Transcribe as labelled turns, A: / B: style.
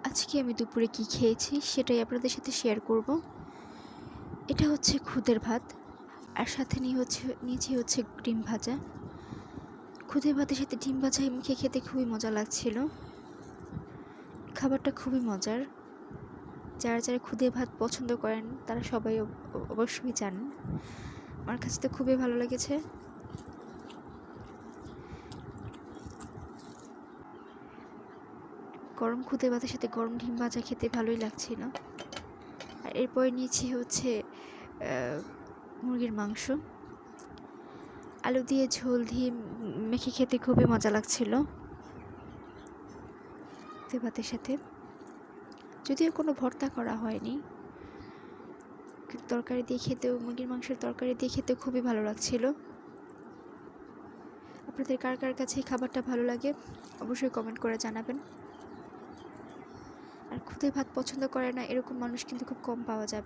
A: আজকে আমি দুপুরে কি খেয়েছি সেটাই আপনাদের সাথে শেয়ার করব। এটা হচ্ছে খুদের ভাত, আর সাথে নিয়েছি হচ্ছে ডিম ভাজা। খুদের ভাতের সাথে ডিম ভাজা মেখে খেতে খুবই মজা লাগছিল। খাবারটা খুবই মজার। যারা যারা খুদে ভাত পছন্দ করেন তারা সবাই অবশ্যই জানেন। আমার কাছে তো খুবই ভালো লেগেছে। গরম খুদে ভাতের সাথে গরম ডিম ভাজা খেতে ভালোই লাগছিল। আর এরপরে নিয়েছি হচ্ছে মুরগির মাংস, আলু দিয়ে ঝোল দিয়ে মেখে খেতে খুবই মজা লাগছিল খুদে ভাতের সাথে। যদিও কোনো ভর্তা করা হয়নি, কিন্তু তরকারি দিয়ে খেতেও, মুরগির মাংসের তরকারি দিয়ে খেতেও খুবই ভালো লাগছিল। আপনাদের কার কার কাছে এই খাবারটা ভালো লাগে অবশ্যই কমেন্ট করে জানাবেন। আর খুদে ভাত পছন্দ করে না এরকম মানুষ কিন্তু খুব কম পাওয়া যাবে।